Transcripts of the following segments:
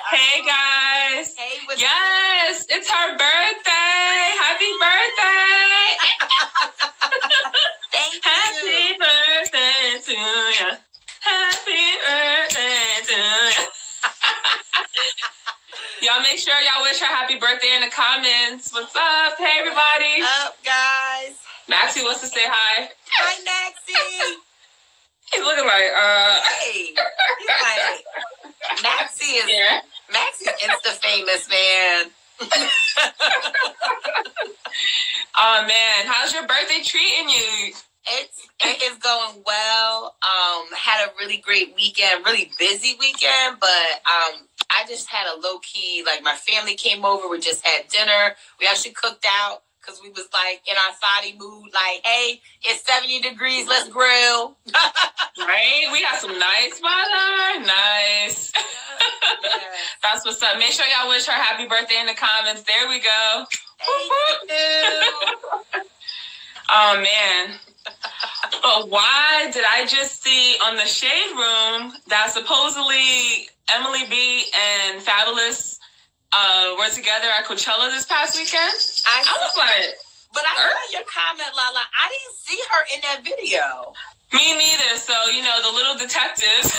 Hey guys. Hey, yes, it's her birthday. Happy birthday. Thank Happy you. birthday to you. Happy birthday to you. Y'all make sure y'all wish her happy birthday in the comments. What's up? Hey everybody. What's up, guys? Maxie wants to say hi. Hi, Maxie. He's looking like, Hey. He's like, Maxie is Maxie's Insta famous, man. Oh man, how's your birthday treating you? It is going well. Had a really great weekend, really busy weekend, but I just had a low key, like my family came over, we just had dinner. We actually cooked out because we was like in our Saudi mood, like, hey, it's 70 degrees, let's grill. Right? We got some nice weather. Nice. Yeah. That's what's up. Make sure y'all wish her happy birthday in the comments. There we go. Thank you. Oh man. But why did I just see on the Shade Room that supposedly Emily B and Fabolous were together at Coachella this past weekend? I was like, but I saw your comment, Lala. I didn't see her in that video. Me neither. So, you know, the little detectives,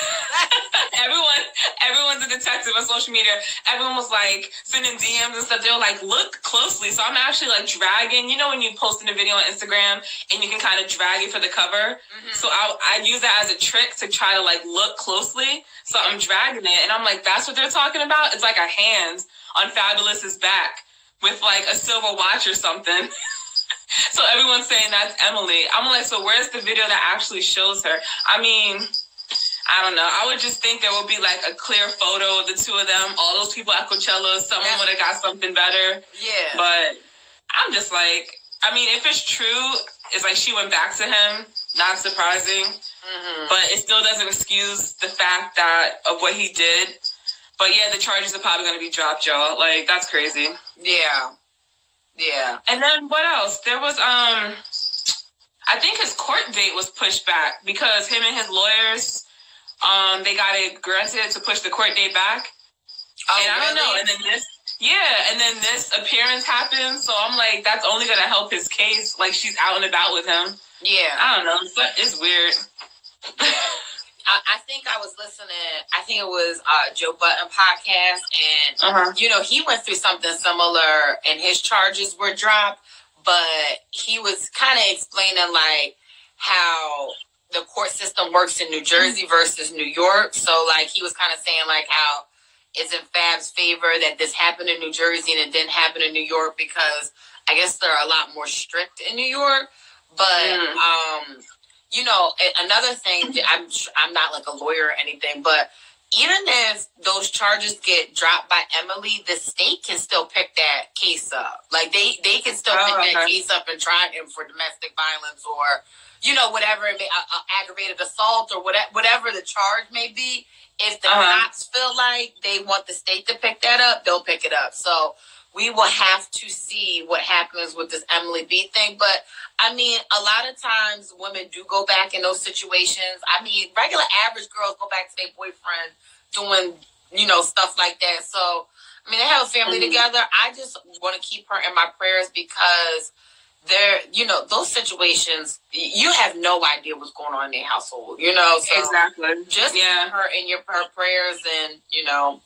everyone's a detective on social media. Everyone was like sending DMs and stuff. They were like, look closely. So I'm actually like dragging, you know, when you post in a video on Instagram and you can kind of drag it for the cover. Mm-hmm. So I use that as a trick to try to like look closely. So I'm dragging it and I'm like, that's what they're talking about? It's like a hand on Fabulous's back with like a silver watch or something. So everyone's saying that's Emily. I'm like, so where's the video that actually shows her? I mean, I don't know. I would just think there would be like a clear photo of the two of them. All those people at Coachella, someone would have got something better. Yeah. But I'm just like, I mean, if it's true, it's like she went back to him. Not surprising. Mm-hmm. But it still doesn't excuse the fact that of what he did. But yeah, the charges are probably going to be dropped, y'all. Like, that's crazy. Yeah. Yeah. And then what else? There was, I think his court date was pushed back because him and his lawyers, they got it granted to push the court date back. Oh, and I don't know. And then this appearance happened. So I'm like, that's only going to help his case. Like, she's out and about with him. Yeah. I don't know. It's weird. I think I was listening, I think it was Joe Budden podcast, and, you know, he went through something similar, and his charges were dropped, but he was kind of explaining, like, how the court system works in New Jersey versus New York, so, like, he was kind of saying, like, how it's in Fab's favor that this happened in New Jersey and it didn't happen in New York because I guess they're a lot more strict in New York, but, you know, another thing, I'm not like a lawyer or anything, but even if those charges get dropped by Emily, the state can still pick that case up. Like, they can still pick that case up and try him for domestic violence or, you know, whatever, it may, aggravated assault or whatever the charge may be. If the cops feel like they want the state to pick that up, they'll pick it up. So we will have to see what happens with this Emily B thing. But, I mean, a lot of times women do go back in those situations. I mean, regular average girls go back to their boyfriend doing, you know, stuff like that. So, I mean, they have a family together. I just want to keep her in my prayers because they're, you know, those situations, you have no idea what's going on in their household, you know. So exactly. Just keep her in her prayers and, you know,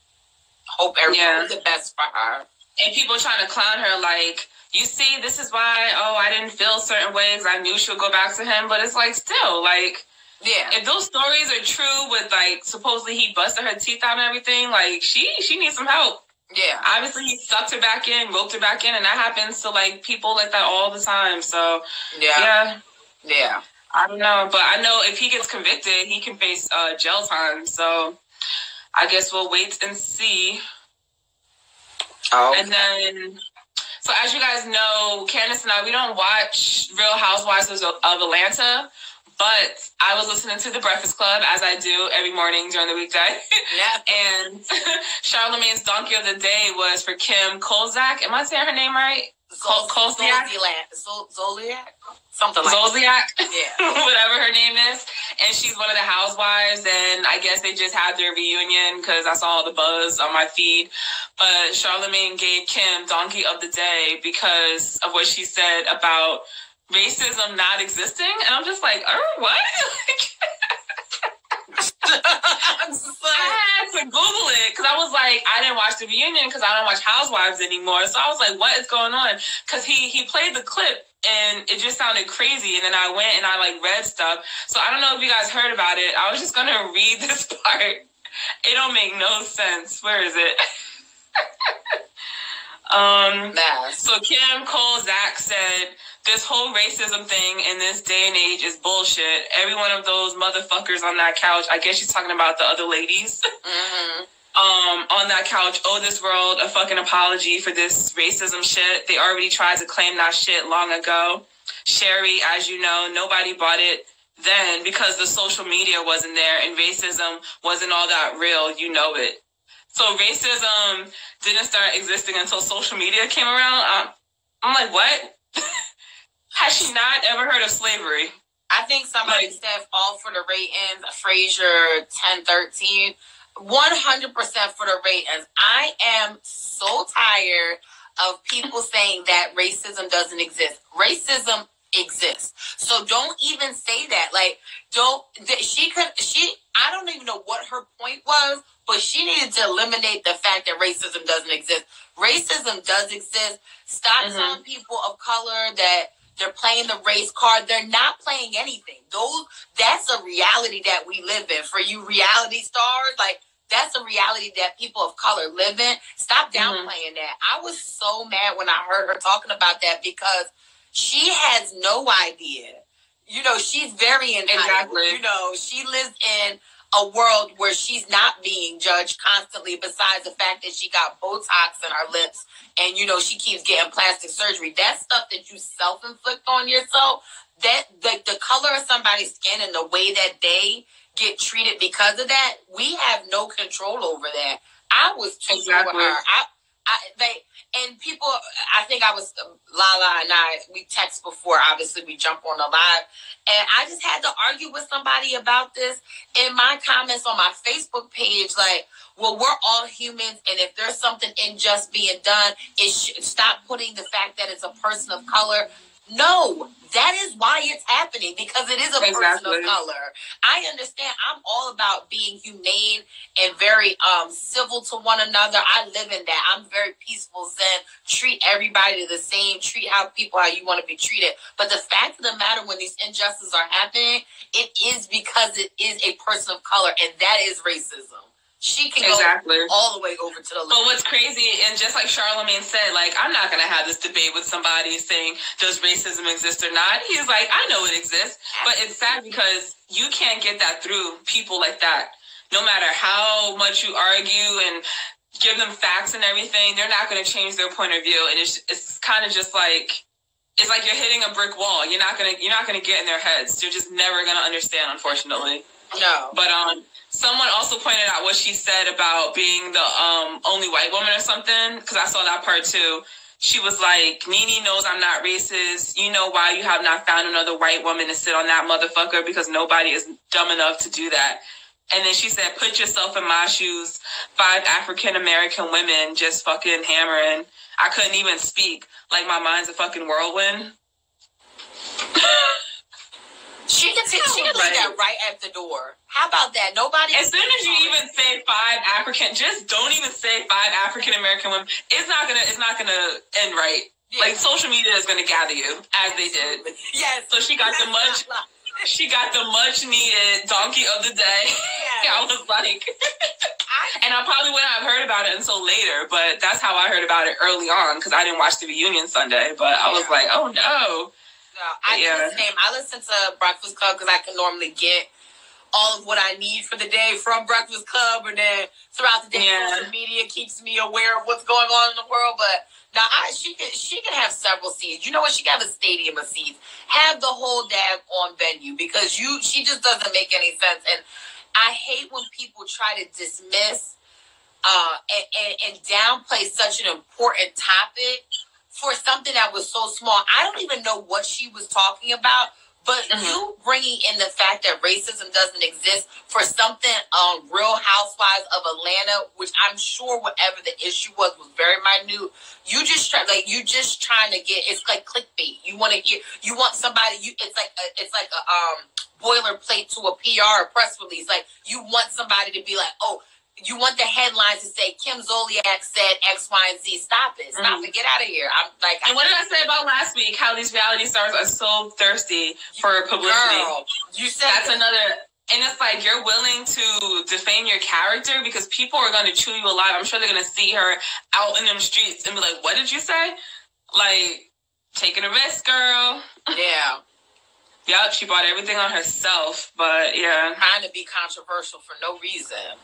hope everything's the best for her. And people trying to clown her like, you see, this is why, I didn't feel certain ways. I knew she'll go back to him. But it's like, still, like, if those stories are true with, like, supposedly he busted her teeth out and everything, like, she needs some help. Yeah. Obviously, he sucked her back in, roped her back in, and that happens to, like, people like that all the time. So, yeah. I don't know. But I know if he gets convicted, he can face jail time. So, I guess we'll wait and see. Oh. And then, so as you guys know, Candice and I, we don't watch Real Housewives of Atlanta, but I was listening to The Breakfast Club, as I do every morning during the weekday. Yeah. And Charlamagne's Donkey of the Day was for Kim Kolciak. Am I saying her name right? Kolciak? Zoliak? Something like Zolciak? Yeah. Whatever her name is. And she's one of the housewives, and I guess they just had their reunion because I saw all the buzz on my feed. But Charlamagne gave Kim Donkey of the Day because of what she said about racism not existing. And I'm just like, what? I had to Google it because I was like, I didn't watch the reunion because I don't watch Housewives anymore. So I was like, what is going on? Because he played the clip and it just sounded crazy. And then I went and I like read stuff. So I don't know if you guys heard about it. I was just going to read this part. It don't make no sense. Where is it? So Kim, Cole, Zach said, this whole racism thing in this day and age is bullshit. Every one of those motherfuckers on that couch, I guess she's talking about the other ladies, on that couch, owe this world a fucking apology for this racism shit. They already tried to claim that shit long ago. Sherry, as you know, nobody bought it then because the social media wasn't there and racism wasn't all that real. You know it. So racism didn't start existing until social media came around. I'm like, what? Has she not ever heard of slavery? I think somebody said all for the ratings, Frasier 1013. 100% for the ratings. I am so tired of people saying that racism doesn't exist. Racism exists. So don't even say that. Like, I don't even know what her point was, but she needed to eliminate the fact that racism doesn't exist. Racism does exist. Stop telling people of color that they're playing the race card. They're not playing anything. That's a reality that we live in. For you reality stars, like, that's a reality that people of color live in. Stop downplaying that. I was so mad when I heard her talking about that because she has no idea. You know, she's very entitled. Exactly. You know, she lives in a world where she's not being judged constantly, besides the fact that she got Botox in her lips and, you know, she keeps getting plastic surgery. That's stuff that you self-inflict on yourself. That the color of somebody's skin and the way that they get treated because of that, we have no control over that. I was with her. And people, I think I was, Lala and I, we text before, obviously we jump on the live, and I just had to argue with somebody about this in my comments on my Facebook page, like, well, we're all humans, and if there's something unjust being done, stop putting the fact that it's a person of color. No, that is why it's happening, because it is a person of color. I understand. I'm all about being humane and very civil to one another. I live in that. I'm very peaceful, zen, treat everybody the same, treat how you want to be treated. But the fact of the matter, when these injustices are happening, it is because it is a person of color, and that is racism. She can go all the way over to the left. But what's crazy, and just like Charlamagne said, like, I'm not going to have this debate with somebody saying, does racism exist or not? He's like, I know it exists. But it's sad because you can't get that through people like that. No matter how much you argue and give them facts and everything, they're not going to change their point of view. And it's kind of just like, it's like you're hitting a brick wall. You're not gonna get in their heads. You're just never going to understand, unfortunately. No. But someone also pointed out what she said about being the only white woman or something, because I saw that part too. She was like, Nene knows I'm not racist. You know why you have not found another white woman to sit on that motherfucker? Because nobody is dumb enough to do that. And then she said, put yourself in my shoes. 5 African-American women just fucking hammering. I couldn't even speak. Like, my mind's a fucking whirlwind. She can leave that right at the door. How about that? Nobody. As soon as you even say 5 African, just don't even say 5 African American women. It's not gonna end right. Yeah. Like, social media is gonna gather you as they did. Yes. So she got the much needed donkey of the day. Yes. I was like, and I probably wouldn't have heard about it until later. But that's how I heard about it early on, because I didn't watch the reunion Sunday. But I was like, oh no. No, I do the same. I listen to Breakfast Club because I can normally get all of what I need for the day from Breakfast Club, and then throughout the day, social media keeps me aware of what's going on in the world. But now she can have several seats. You know what? She can have a stadium of seats. Have the whole on venue, because she just doesn't make any sense. And I hate when people try to dismiss and downplay such an important topic for something that was so small. I don't even know what she was talking about. But you bringing in the fact that racism doesn't exist for something Real Housewives of Atlanta, which I'm sure whatever the issue was very minute. You just trying to get, it's like clickbait. You want to hear, you want somebody. It's like a boilerplate to a PR press release. Like you want somebody to be like, oh. You want the headlines to say Kim Zolciak said X, Y, and Z. Stop it. Stop it. Get out of here. I'm like. And what did I say about last week? How these reality stars are so thirsty for publicity. Girl, you said that's another. And it's like you're willing to defame your character because people are going to chew you alive. I'm sure they're going to see her out in them streets and be like, "What did you say?" Like taking a risk, girl. Yeah. Yep, she bought everything on herself. But yeah, trying to be controversial for no reason.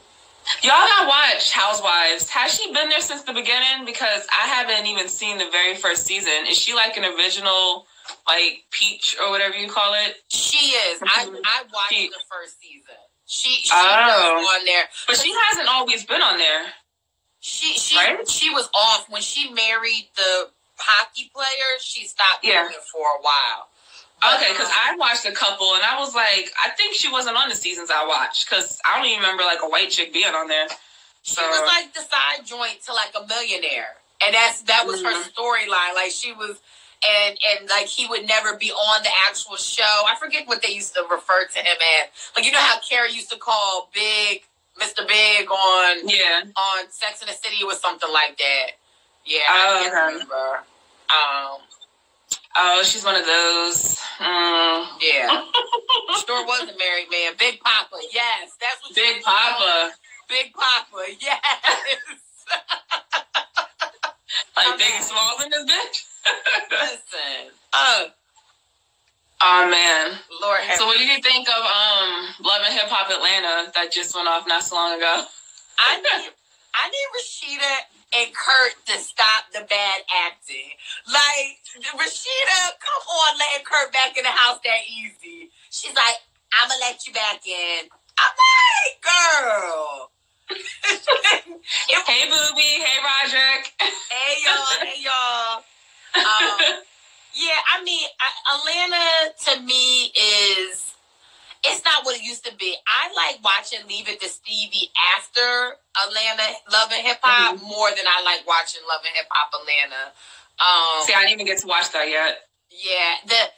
Y'all gotta watch Housewives. Has she been there since the beginning? Because I haven't even seen the very first season. Is she like an original, like Peach or whatever you call it? She is. I watched the first season. She was on there, but she hasn't always been on there. She was off when she married the hockey player. She stopped doing it for a while. Okay, because I watched a couple, and I was like, I think she wasn't on the seasons I watched, because I don't even remember, like, a white chick being on there. So. She was, like, the side joint to, like, a millionaire. And that was her storyline. Like, she was, and, like, he would never be on the actual show. I forget what they used to refer to him as. Like, you know how Carrie used to call Big, Mr. Big on Sex and the City or something like that. Yeah, I can't remember. Oh, she's one of those. Yeah. Sure was a married man. Big Papa, yes. That's what Big Papa. Big Papa, yes. Like Biggie Smalls in this bitch? Listen. Oh, man. Lord so what do you think of Love and Hip Hop Atlanta that just went off not so long ago? I need Rashida and Kurt to stop the bad acting. Like, Rashida, come on, letting Kurt back in the house that easy. She's like, I'm going to let you back in. I'm like, girl. Hey, Booby. Hey, Roderick. Hey, y'all. Yeah, I mean, Atlanta, to me, is... It's not what it used to be. I like watching Leave It to Stevie after Atlanta Love and Hip Hop more than I like watching Love and Hip Hop Atlanta. See, I didn't even get to watch that yet. Yeah, the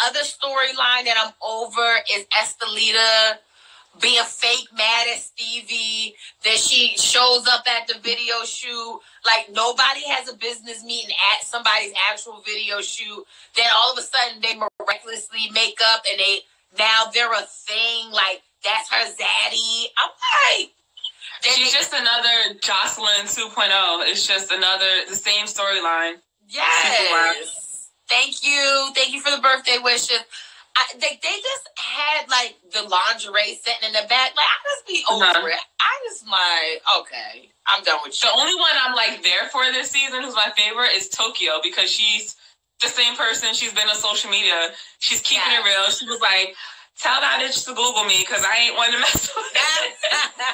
other storyline that I'm over is Estelita being fake mad at Stevie. That she shows up at the video shoot like nobody has a business meeting at somebody's actual video shoot. Then all of a sudden they miraculously make up and now they're a thing, like, that's her zaddy. I'm like... She's just another Jocelyn 2.0. It's just the same storyline. Yes. Thank you. Thank you for the birthday wishes. They just had, like, the lingerie sitting in the back. Like, I just be over it. I just, like, okay, I'm done with you. The only one I'm, like, there for this season, who's my favorite, is Tokyo, because she's the same person. She's been on social media. She's keeping it real. She was like, tell that bitch to Google me because I ain't one to mess with it.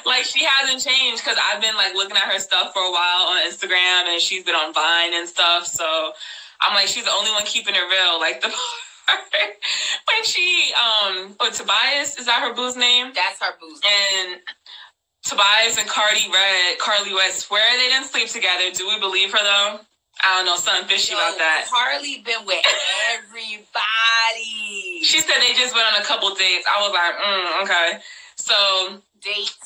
Like, she hasn't changed because I've been, like, looking at her stuff for a while on Instagram, and she's been on Vine and stuff. So I'm like, she's the only one keeping it real. Like, the part when she, Tobias, is that her boo's name? That's her boo's name. And Tobias and Carly Red swear they didn't sleep together. Do we believe her, though? I don't know, something fishy about that. Carly been with everybody. She said they just went on a couple dates. I was like, okay. So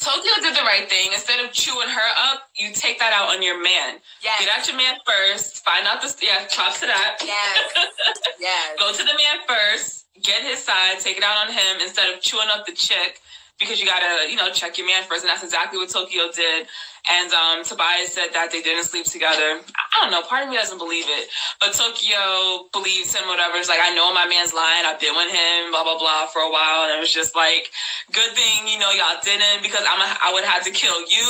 Tokyo did the right thing. Instead of chewing her up, you take that out on your man. Yes. Get out your man first. Find out props to that. Yes. Yes. Go to the man first. Get his side. Take it out on him instead of chewing up the chick. Because you gotta, check your man first. And that's exactly what Tokyo did. And Tobias said that they didn't sleep together. I don't know. Part of me doesn't believe it. But Tokyo believes him, whatever. It's like, I know my man's lying. I've been with him, blah, blah, blah, for a while. And it was just like, good thing, y'all didn't. Because I would have had to kill you,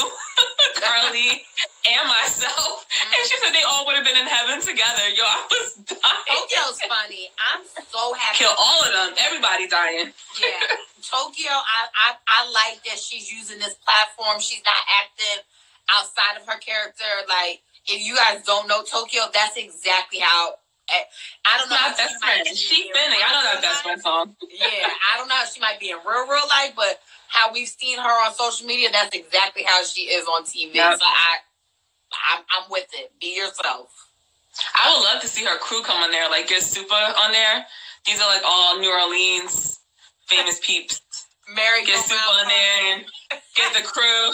Carly, and myself. And she said they all would have been in heaven together. Yo, I was dying. Tokyo's funny. I'm so happy. Kill all of them. Everybody dying. Yeah. Tokyo, I like that she's using this platform. She's not acting outside of her character. Like, if you guys don't know Tokyo, that's exactly how. I don't know. My best friend. She Finnick. I know that best friend song. Yeah, I don't know how she might be in real life, but how we've seen her on social media, that's exactly how she is on TV. Yep. So I'm with it. Be yourself. I would love to see her crew come on there, like get Super on there. These are like all New Orleans famous peeps. Mary get Super on there and get the crew.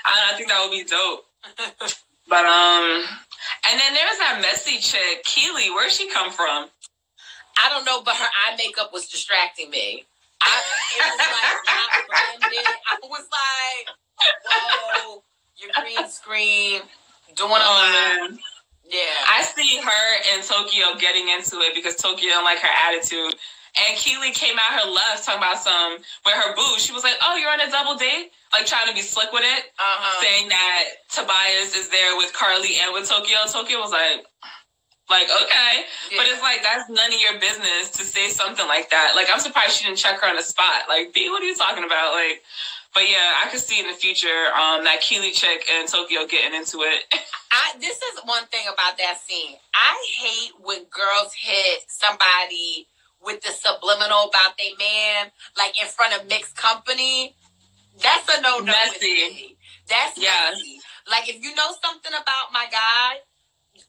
I think that would be dope. But and then there's that messy chick, Keely. Where'd she come from? I don't know, but her eye makeup was distracting me. It was like not blended. I was like, whoa, your green screen, doing a lot. Yeah. I see her and Tokyo getting into it because Tokyo don't like her attitude. And Keely came out her left talking about with her boo. She was like, oh, you're on a double date? Like trying to be slick with it. Saying that Tobias is there with Carly and with Tokyo. Tokyo was like, okay. Yeah. But it's like, that's none of your business to say something like that. Like, I'm surprised she didn't check her on the spot. Like, B, what are you talking about? Like, but yeah, I could see in the future that Keely chick and Tokyo getting into it. This is one thing about that scene. I hate when girls hit somebody with the subliminal about their man, like in front of mixed company. That's a no-no. Messy. That's messy. Like, if you know something about my guy,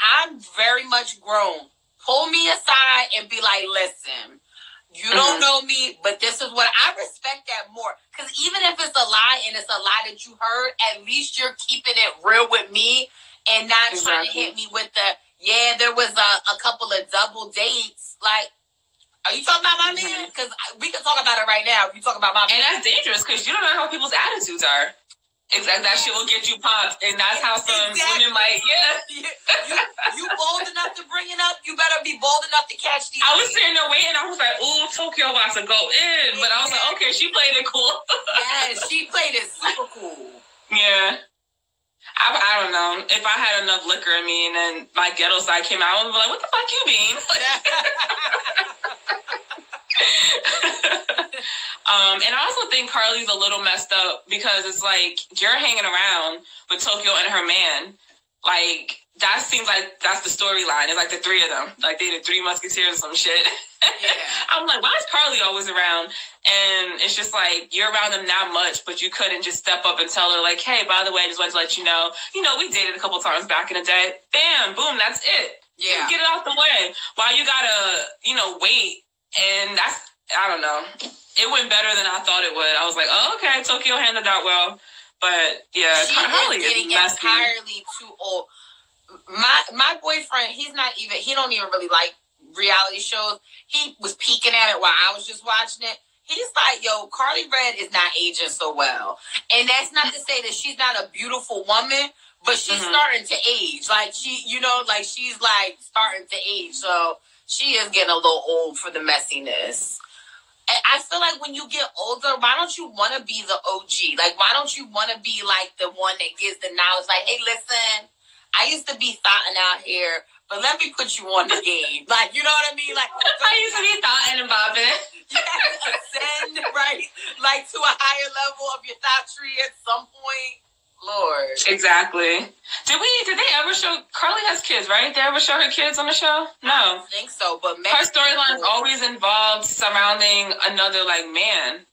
I'm very much grown. Pull me aside and be like, listen, you don't know me, but this is what I respect that more. Because even if it's a lie and it's a lie that you heard, at least you're keeping it real with me and not trying to hit me with there was a couple of double dates. Like, are you talking about my man? Because we can talk about it right now. You talk about my man. And that's dangerous because you don't know how people's attitudes are. Exactly. That shit will get you popped. And that's how some women like, You bold enough to bring it up. You better be bold enough to catch these. I was sitting there waiting. I was like, ooh, Tokyo about to go in. But I was like, okay, she played it cool. Yes, she played it super cool. Yeah. I don't know. If I had enough liquor in me and then my ghetto side came out, I would be like, what the fuck you mean? And I also think Carly's a little messed up because it's like you're hanging around with Tokyo and her man. Like, that seems like that's the storyline. It's like the three of them. Like, they the three musketeers or some shit. Yeah. I'm like, why is Carly always around? And it's just like, you're around them not much, but you couldn't just step up and tell her, like, hey, by the way, I just wanted to let you know, we dated a couple times back in the day. Bam, boom, that's it. Yeah. Get it out the way. Why you gotta, wait? And that's, I don't know. It went better than I thought it would. I was like, oh, okay, Tokyo handled that well. But, yeah, Carly is getting entirely too old. My boyfriend, he don't even really like reality shows. He was peeking at it while I was just watching it. He's like, yo, Carly Red is not aging so well. And that's not to say that she's not a beautiful woman, but she's starting to age. Like, she's like starting to age. So she is getting a little old for the messiness. And I feel like when you get older, why don't you want to be the OG? Like, why don't you want to be like the one that gives the knowledge? Like, hey, listen, I used to be thotting out here, but let me put you on the game. Like, you know what I mean? Like, I used to be thotting and bobbing. You have to ascend, right? Like, to a higher level of your thottery at some point. Lord. Exactly. Did they ever show, Carly has kids, right? Did they ever show her kids on the show? No. I don't think so, but maybe. Her storyline's always involved surrounding another, man.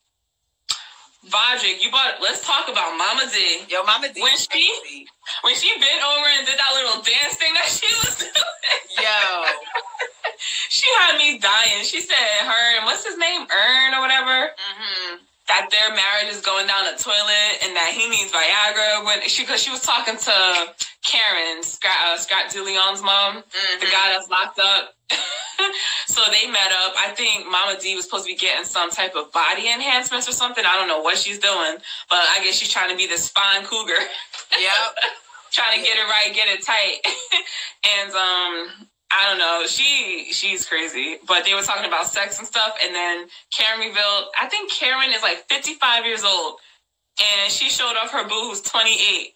Vodrick, let's talk about Mama D. Yo, Mama D. When she bent over and did that little dance thing that she was doing. Yo. She had me dying. She said her and what's his name? Ern or whatever. That their marriage is going down the toilet and that he needs Viagra because she was talking to Karen, Scott DeLeon's mom, the guy that's locked up. So they met up. I think Mama D was supposed to be getting some type of body enhancements or something. I don't know what she's doing, but I guess she's trying to be this fine cougar. Yep. Trying to get it right, get it tight. And I don't know. She's crazy. But they were talking about sex and stuff. And then Karen revealed, I think Karen is like 55 years old. And she showed off her boo who's 28.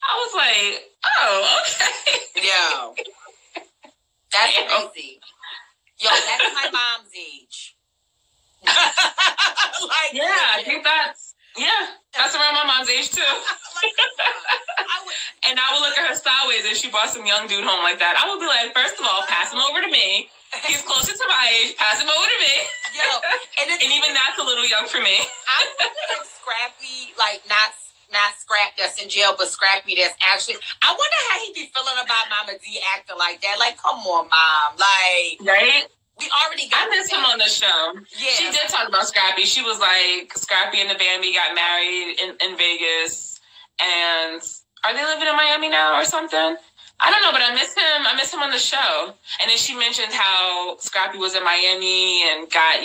I was like, oh, okay. Yo. That's crazy. Yo, that's my mom's age. I think that's around my mom's age too. And And I would look at her sideways if she brought some young dude home like that. I would be like, first of all, pass him over to me. He's closer to my age. Pass him over to me. Yo, and even that's a little young for me. I wonder if Scrappy, like, not Scrap that's in jail, but Scrappy that's actually... I wonder how he be feeling about Mama D acting like that. Like, come on, Mom. Like... Right? We already got... I missed him on the show. Yeah. She did talk about Scrappy. She was like, Scrappy and the Bambi got married in Vegas. And are they living in Miami now or something? I don't know, but I miss him. I miss him on the show. And then she mentioned how Scrappy was in Miami and got,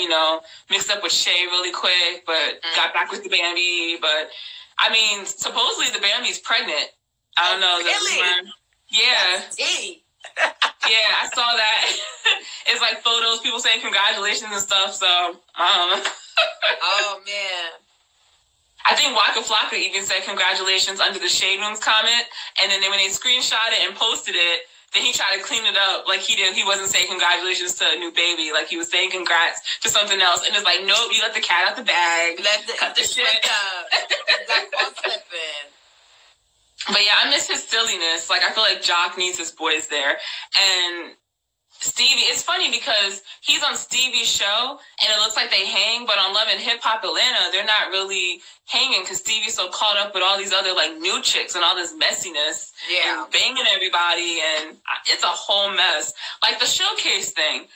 mixed up with Shay really quick, but got back with the Bambi. But, I mean, supposedly the Bambi's pregnant. I don't know. Really? Yeah. Yeah, I saw that. It's like photos, people saying congratulations and stuff, so, Oh, man. I think Waka Flocka even said congratulations under the Shade Room's comment, and then when they screenshot it and posted it, then he tried to clean it up like he did. He wasn't saying congratulations to a new baby, like he was saying congrats to something else, and it's like, nope, you let the cat out the bag, cut the shit up. But yeah, I miss his silliness. Like, I feel like Jock needs his boys there. And Stevie, it's funny because he's on Stevie's show and it looks like they hang, but on Love and Hip Hop Atlanta, they're not really hanging because Stevie's so caught up with all these other like new chicks and all this messiness and banging everybody, and it's a whole mess. Like the showcase thing,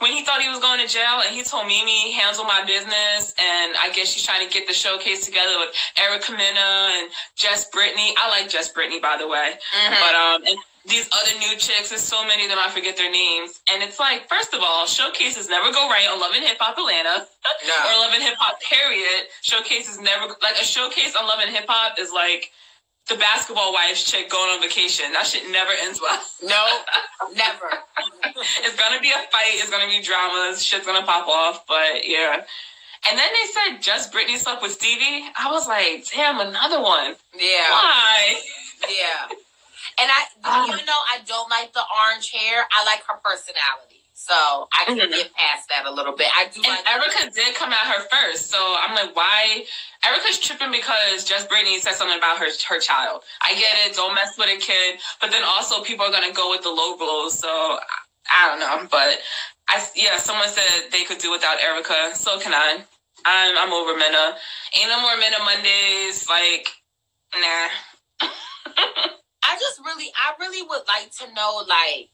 when he thought he was going to jail and he told Mimi, handle my business, and I guess she's trying to get the showcase together with Erica Mena and Jess Brittany. I like Jess Brittany, by the way. But and these other new chicks, there's so many of them, I forget their names. And it's like, first of all, showcases never go right on Love and Hip Hop Atlanta or Love and Hip Hop, period. Showcases never, like a showcase on Love and Hip Hop is like the basketball wives chick going on vacation. That shit never ends well. No, never. It's gonna be a fight. It's gonna be dramas. Shit's gonna pop off. But yeah. And then they said just Britney slept with Stevie. I was like, damn, another one. Yeah. Why? Yeah. And even though I don't like the orange hair, I like her personality. So I can get past that a little bit. I do. And Erica did come at her first. So I'm like, why? Erica's tripping because Just Brittany said something about her child. I get it. Don't mess with a kid. But then also people are going to go with the low blows. So I don't know. But someone said they could do without Erica. So can I. I'm over Mena. Ain't no more Mena Mondays. Like, nah. I really would like to know, like,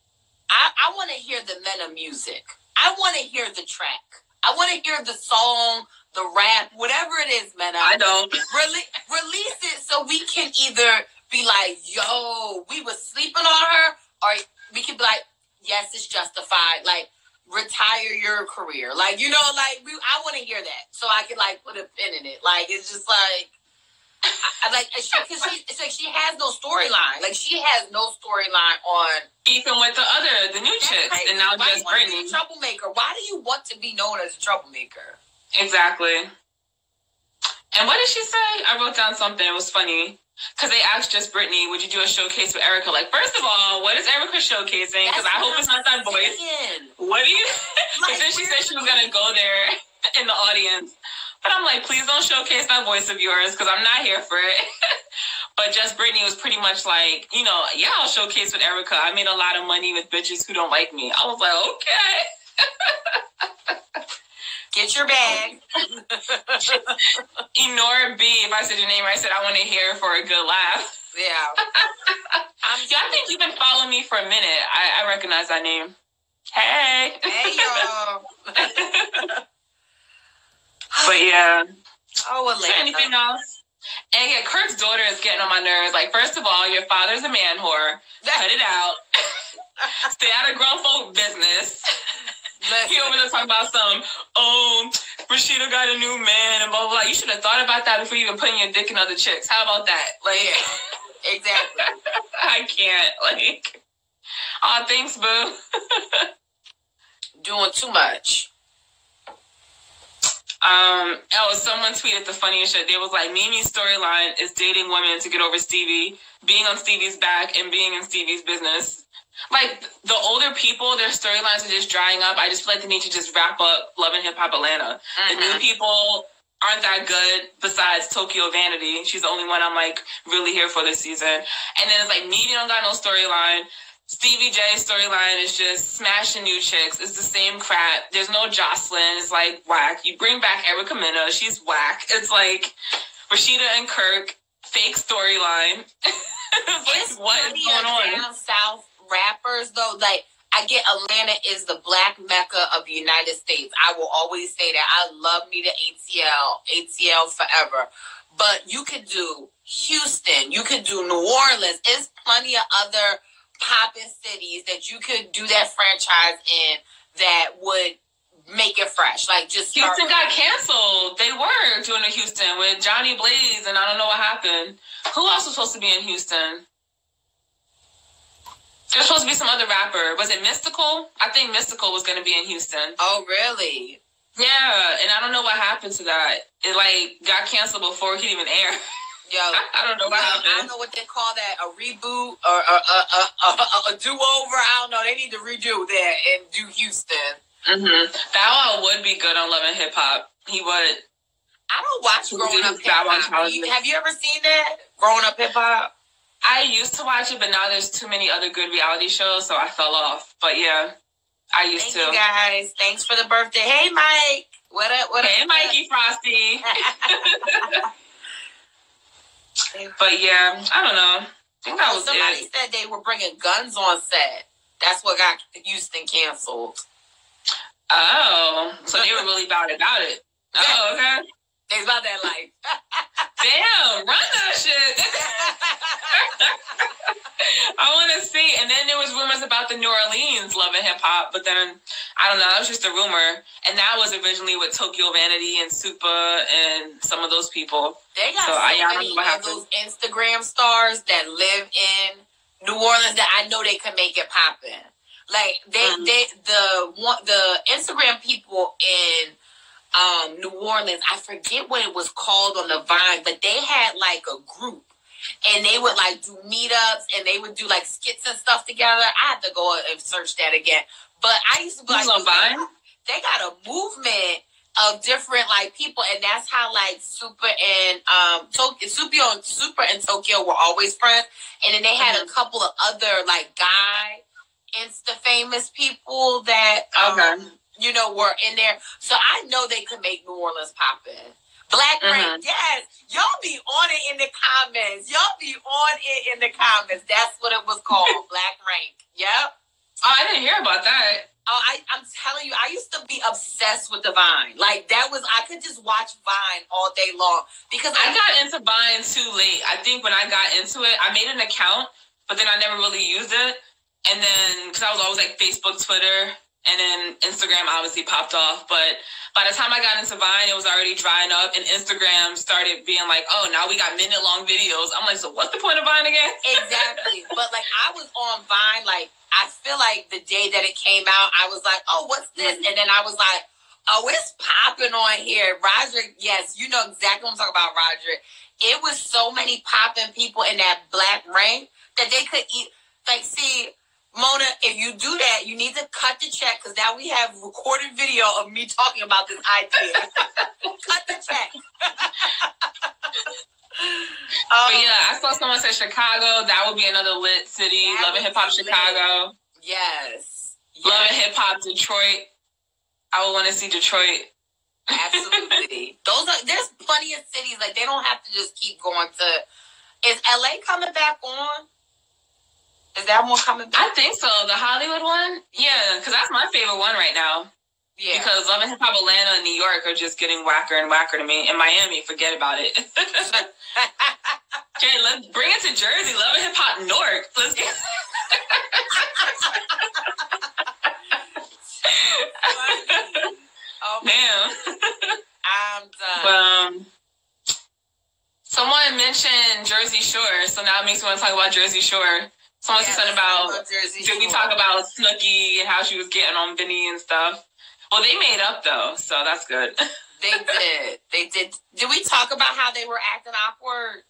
I want to hear the Mena music. I want to hear the track. I want to hear the song, the rap, whatever it is, Mena. I don't. Release it so we can either be like, yo, we was sleeping on her, or we can be like, yes, it's justified. Like, retire your career. Like, I want to hear that so I can, like, put a pin in it. Like, it's just like, it's like she has no storyline. Like, she has no storyline on even with the new chicks, right. And now Just Brittany. Troublemaker. Why do you want to be known as a troublemaker? Exactly. And what did she say? I wrote down something. It was funny because they asked Just Brittany, "Would you do a showcase with Erica?" Like, first of all, what is Erica showcasing? Because I hope it's not that voice. What do you? Because then she said she was gonna go there in the audience. But I'm like, please don't showcase that voice of yours because I'm not here for it. But Just Brittany was pretty much like, I'll showcase with Erica. I made a lot of money with bitches who don't like me. I was like, okay. Get your bag. Enora B, if I said your name right, I said I want to hear for a good laugh. Yeah. I think you've been following me for a minute. I recognize that name. Hey. Hey, y'all. But yeah. Oh, so anything else? And yeah, Kurt's daughter is getting on my nerves. Like, first of all, your father's a man whore. Cut it out. Stay out of grown folk business. He over there talking about Rashida got a new man and blah, blah, blah. You should have thought about that before you even putting your dick in other chicks. How about that? Like, yeah, exactly. I can't. Like, thanks, boo. Doing too much. Someone tweeted the funniest shit. They was like, Mimi's storyline is dating women to get over Stevie, being on Stevie's back, and being in Stevie's business. Like, the older people, their storylines are just drying up. I just feel like they need to just wrap up Love and Hip Hop Atlanta. The new people, aren't that good besides Tokyo Vanity. She's the only one I'm like really here for this season. And then it's like Needy don't got no storyline. Stevie J's storyline is just smashing new chicks. It's the same crap. There's no Jocelyn. It's like whack. You bring back Erica Mena. She's whack. It's like Rashida and Kirk, fake storyline. It's like, what is going on? Down south rappers though, like I get Atlanta is the black mecca of the United States. I will always say that. I love me the ATL forever. But you could do Houston, you could do New Orleans. There's plenty of other poppin' cities that you could do that franchise in that would make it fresh. Like just Houston got canceled. They were doing a Houston with Johnny Blaze, and I don't know what happened. Who else was supposed to be in Houston? There's supposed to be some other rapper. Was it Mystical? I think Mystical was going to be in Houston. Oh, really? Yeah, and I don't know what happened to that. It like got canceled before it could even air. Yo, I don't know what happened. I don't know what they call that, a reboot or a do-over. I don't know. They need to redo that and do Houston. Mm-hmm. That one would be good on Love and Hip Hop. He would. I don't watch Growing Up Hip Hop. Have you ever seen that? Growing Up Hip Hop? I used to watch it, but now there's too many other good reality shows, so I fell off. But yeah, I used to. Thank you guys. Thanks for the birthday. Hey, Mike. What up? What hey, up? Mikey Frosty. But yeah, I don't know. I think that was somebody said they were bringing guns on set. That's what got Houston canceled. Oh, so they were really about it. Oh, okay. They about that life. Damn, run that shit. I want to see. And then there was rumors about the New Orleans Love and Hip Hop, but then, I don't know, that was just a rumor. And that was originally with Tokyo Vanity and Supa and some of those people. They got many of those Instagram stars that live in New Orleans that I know they can make it poppin'. Like, the Instagram people in New Orleans, I forget what it was called on the Vine, but they had like a group and they would like do meetups and they would do like skits and stuff together. I have to go and search that again. But I used to be like, on Vine? They got a movement of different like people, and that's how like Supa and Supa and Tokyo were always friends. And then they had a couple of other like guy Insta famous people that you know, were in there. So I know they could make New Orleans poppin'. Black Rain, yes. Y'all be on it in the comments. That's what it was called, Black Rain. Yep. Oh, I didn't hear about that. Oh, I'm telling you, I used to be obsessed with the Vine. Like, I could just watch Vine all day long. Because I got into Vine too late. I think when I got into it, I made an account, but then I never really used it. And then, because I was always like Facebook, Twitter, and then Instagram obviously popped off. But by the time I got into Vine, it was already drying up. And Instagram started being like, oh, now we got minute-long videos. I'm like, so what's the point of Vine again? Exactly. But, like, I was on Vine, like, I feel like the day that it came out, I was like, oh, what's this? And then I was like, oh, it's popping on here. Roderick, yes, you know exactly what I'm talking about, Roderick. It was so many popping people in that Black Rain that they could eat. Like, see, Mona, if you do that, you need to cut the check because now we have recorded video of me talking about this idea. Cut the check. But yeah, I saw someone say Chicago. That would be another lit city. Love and Hip Hop Chicago. Yes. Love and Hip Hop Detroit. I would want to see Detroit. Absolutely. There's plenty of cities. Like, they don't have to just keep going to... Is LA coming back on? Is that one coming back? I think so. The Hollywood one? Yeah, because that's my favorite one right now. Yeah. Because Love and Hip Hop Atlanta and New York are just getting whacker and whacker to me. And Miami, forget about it. Okay, let's bring it to Jersey. Love and Hip Hop Newark. Let's get... Damn. I'm done. Someone mentioned Jersey Shore, so now it makes me want to talk about Jersey Shore. Someone said something about, did we talk about Snooki and how she was getting on Vinny and stuff? Well, they made up, though, so that's good. They did. Did we talk about how they were acting awkward?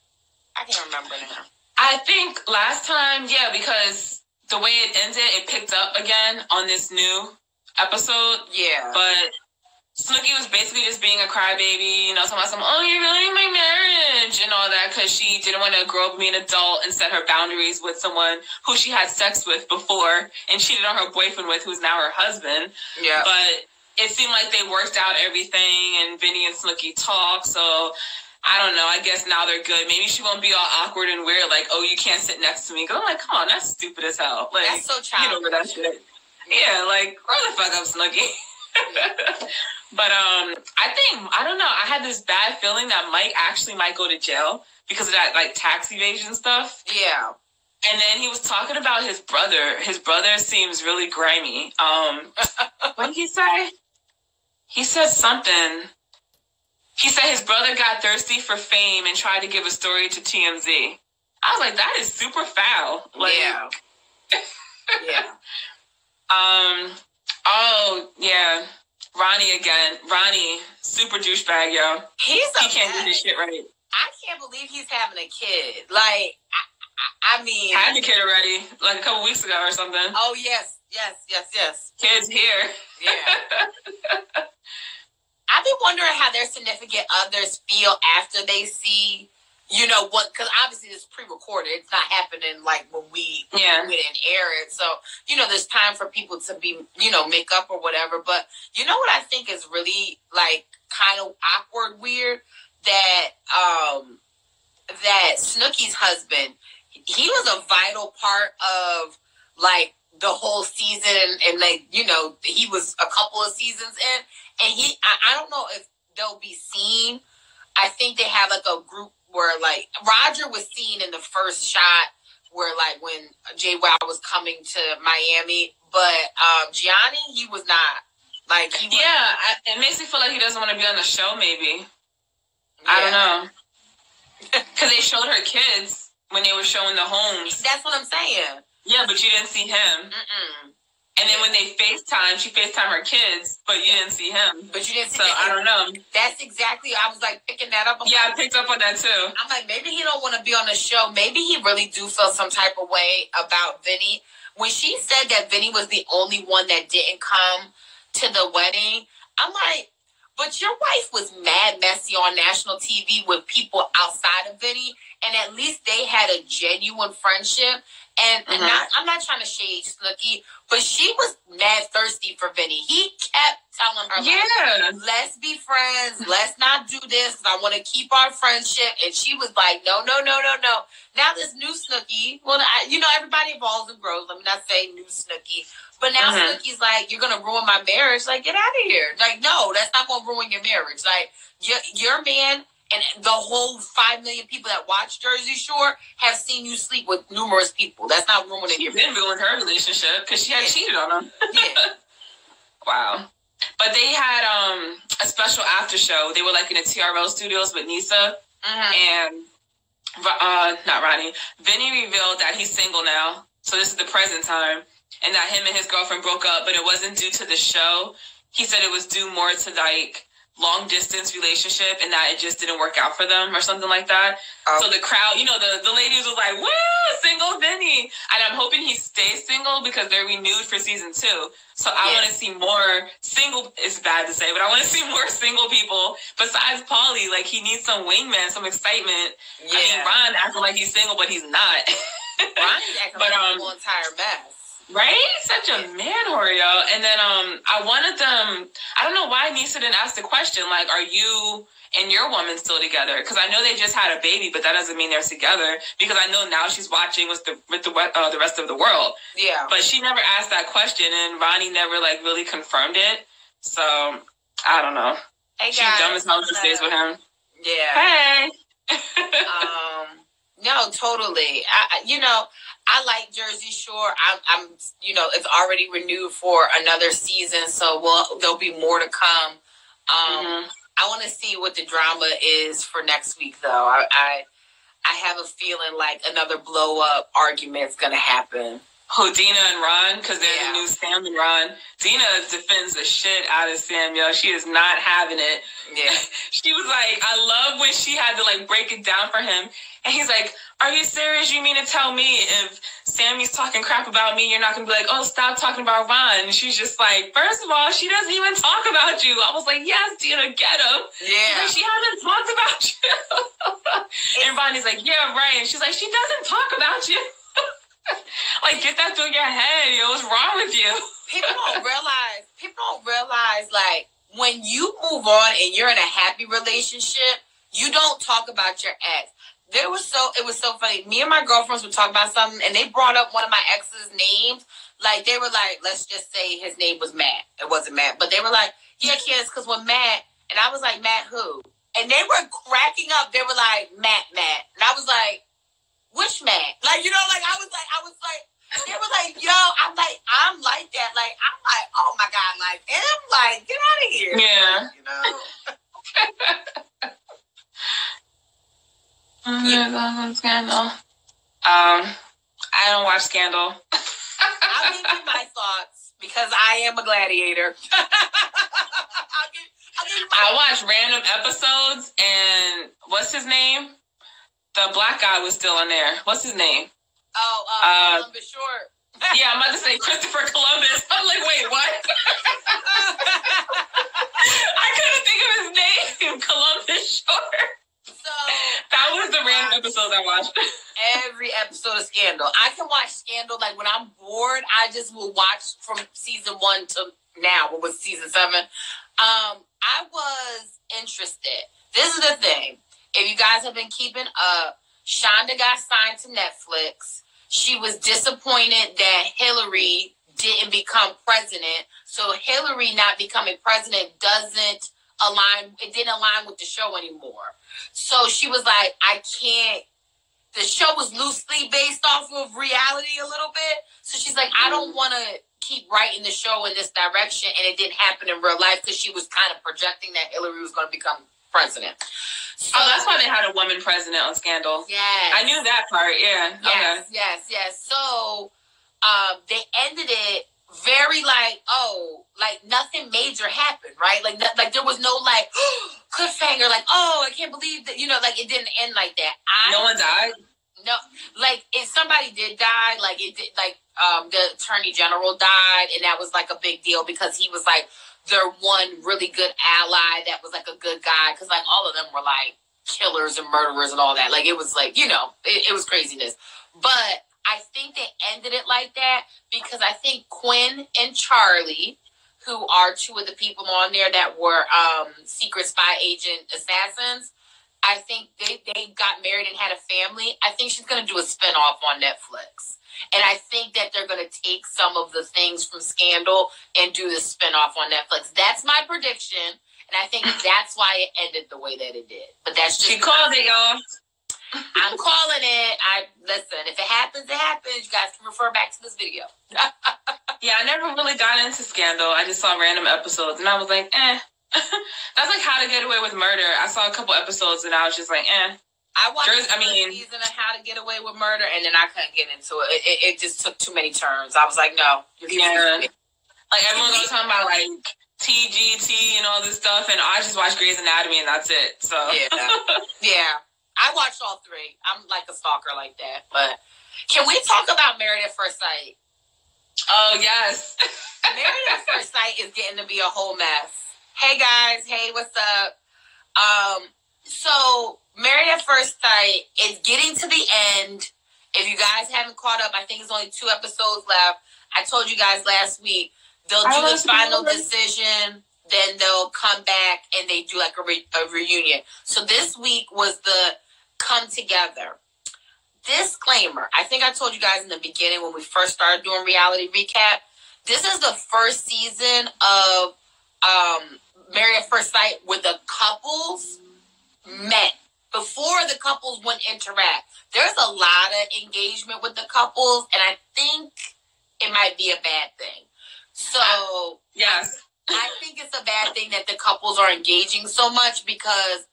I can't remember now. I think last time, yeah, because the way it ended, it picked up again on this new episode. Yeah. But Snooki was basically just being a crybaby, you know, talking about some, oh, you're ruining my marriage and all that because she didn't want to grow up being an adult and set her boundaries with someone who she had sex with before and cheated on her boyfriend with, who's now her husband. Yeah. But it seemed like they worked out everything, and Vinny and Snooki talk, so I don't know. I guess now they're good. Maybe she won't be all awkward and weird, like, oh, you can't sit next to me. Because I'm like, come on, that's stupid as hell. Like, that's so childish. Get over that shit. Yeah, like, grow the fuck up, Snooki. But I don't know. I had this bad feeling that Mike actually might go to jail because of that, like, tax evasion stuff. Yeah. And then he was talking about his brother. His brother seems really grimy. What did he say? He said something. He said his brother got thirsty for fame and tried to give a story to TMZ. I was like, that is super foul. Like, yeah. Yeah. Oh, yeah. Ronnie again. Ronnie, super douchebag, yo. He can't do this shit right. I can't believe he's having a kid. Like, I mean... Had the kid already, like a couple weeks ago or something. Oh, yes. Kid's here. Yeah. I've been wondering how their significant others feel after they see, you know, what, because obviously it's pre-recorded. It's not happening like when we didn't air it. So, you know, there's time for people to be, you know, make up or whatever. But you know what I think is really, like, kind of awkward, weird? That Snooki's husband, he was a vital part of, like, the whole season, and like, you know, he was a couple of seasons in, and I don't know if they'll be seen. I think they have like a group where like Roger was seen in the first shot where like when JWoww was coming to Miami, but Gianni, he was not. Like, it makes me feel like he doesn't want to be on the show. Maybe. Yeah. I don't know. Because they showed her kids when they were showing the homes. That's what I'm saying. Yeah, but you didn't see him. Mm-mm. And then when they FaceTime, she FaceTime her kids, but you didn't see him. But you didn't see him. So, I don't know. That's exactly, I was like picking that up. I picked up on that too. I'm like, maybe he don't want to be on the show. Maybe he really do feel some type of way about Vinny. When she said that Vinny was the only one that didn't come to the wedding, I'm like, but your wife was mad messy on national TV with people outside of Vinny, and at least they had a genuine friendship. And I'm not trying to shade Snooki, but she was mad thirsty for Vinny. He kept telling her, like, let's be friends. Let's not do this. I want to keep our friendship. And she was like, no. Now this new Snooki, well, you know, everybody evolves and grows. Let me not say new Snooki. But now Snooki's like, you're going to ruin my marriage. Like, get out of here. Like, no, that's not going to ruin your marriage. Like, your man... And the whole 5 million people that watch Jersey Shore have seen you sleep with numerous people. That's not ruining your marriage. She didn't ruin her relationship because she had cheated on him. Yeah. Wow. But they had a special after show. They were like in the TRL studios with Nisa. And not Ronnie. Vinny revealed that he's single now. So this is the present time. And that him and his girlfriend broke up, but it wasn't due to the show. He said it was due more to like long distance relationship and that it just didn't work out for them or something like that. So the crowd, you know, the ladies was like, woo, single Vinny. And I'm hoping he stays single because they're renewed for season 2. So I want to see more single, it's bad to say, but I want to see more single people besides Paulie. Like, he needs some wingman, some excitement. Yeah. I mean, Ron acting like he's single, but he's not. Ron's acting like a whole entire mess. Right? Such a man whore, yo. And then I wanted them, I don't know why Nisa didn't ask the question, like, are you and your woman still together? Because I know they just had a baby, but that doesn't mean they're together. Because I know now she's watching with the rest of the world. Yeah. But she never asked that question, and Ronnie never, like, really confirmed it. So, I don't know. Hey, guys. She's dumb as hell she stays with him. Yeah. Hey! No, totally. I like Jersey Shore. I'm, you know, it's already renewed for another season, so there'll be more to come. I want to see what the drama is for next week, though. I have a feeling like another blow up argument's gonna happen. Who, Dina and Ron? Because they're the new Sam and Ron. Dina defends the shit out of Sam, yo. She is not having it. Yeah. She was like, I love when she had to, like, break it down for him. And he's like, are you serious? You mean to tell me if Sammy's talking crap about me, you're not going to be like, oh, stop talking about Ron? And she's just like, first of all, she doesn't even talk about you. I was like, yes, Dina, get him. Yeah. Like, she hasn't talked about you. And Ronnie's like, yeah, right. And she's like, she doesn't talk about you. Like, get that through your head, yo. What's wrong with you? People don't realize, like, when you move on and you're in a happy relationship, you don't talk about your ex. It was so funny. Me and my girlfriends would talk about something, and they brought up one of my ex's names. Like, they were like, let's just say his name was Matt. It wasn't Matt. But they were like, yeah, kids, because when Matt, and I was like, Matt who? And they were cracking up. They were like, Matt. And I was like, which Matt? Like, you know, like, I was like, they were like, yo, I'm like that. Like, I'm like, oh my God, like, and I'm like, get out of here. Yeah. You know? Scandal. I don't watch Scandal. I'll give you my thoughts because I am a gladiator. I watched random episodes, and what's his name? The black guy was still on there. What's his name? Columbus Short. Yeah, I'm about to say Christopher Columbus. I'm like, wait, what? I couldn't think of his name. Columbus Short. So that was the random episode I watched. Every episode of Scandal. I can watch Scandal, like, when I'm bored, I just will watch from season 1 to now. What was season 7? I was interested. This is the thing. If you guys have been keeping up, Shonda got signed to Netflix. She was disappointed that Hillary didn't become president. So Hillary not becoming president didn't align with the show anymore. So she was like, I can't. The show was loosely based off of reality a little bit. So she's like, I don't want to keep writing the show in this direction. And it didn't happen in real life because she was kind of projecting that Hillary was going to become president. So, that's why they had a woman president on Scandal. Yes. I knew that part, yeah. Yes. So they ended it very like nothing major happened, right? Like there was no like cliffhanger, like, oh, I can't believe that, you know, like it didn't end like that. No one died? No, like if somebody did die, like it did, like the attorney general died, and that was like a big deal because he was like their one really good ally that was like a good guy, because like all of them were like killers and murderers and all that. Like it was like, you know, it was craziness. But I think they ended it like that because I think Quinn and Charlie, who are two of the people on there that were secret spy agent assassins, I think they got married and had a family. I think she's going to do a spinoff on Netflix. And I think that they're going to take some of the things from Scandal and do the spinoff on Netflix. That's my prediction. And I think that's why it ended the way that it did. But that's just... She called it, y'all. I'm calling it. Listen, if it happens, it happens. You guys can refer back to this video. Yeah, I never really got into Scandal. I just saw random episodes, and I was like, eh. That's like How to Get Away with Murder. I saw a couple episodes, and I was just like, eh. I watched the season of How to Get Away with Murder, and then I couldn't get into it. It just took too many turns. I was like, no. Yeah. Like, everyone's always talking about, like, TGT and all this stuff, and I just watch Grey's Anatomy, and that's it. So Yeah. I watched all 3. I'm like a stalker like that. But can we talk about Married at First Sight? Oh, yes. Married at First Sight is getting to be a whole mess. Hey, guys. Hey, what's up? So Married at First Sight is getting to the end. If you guys haven't caught up, I think it's only 2 episodes left. I told you guys last week, they'll do the final decision. Then they'll come back and they do like a reunion. So this week was the come together. Disclaimer. I think I told you guys in the beginning when we first started doing reality recap. This is the first season of Married at First Sight where the couples met. Before the couples wouldn't interact. There's a lot of engagement with the couples, and I think it might be a bad thing. So yes. I think it's a bad thing that the couples are engaging so much because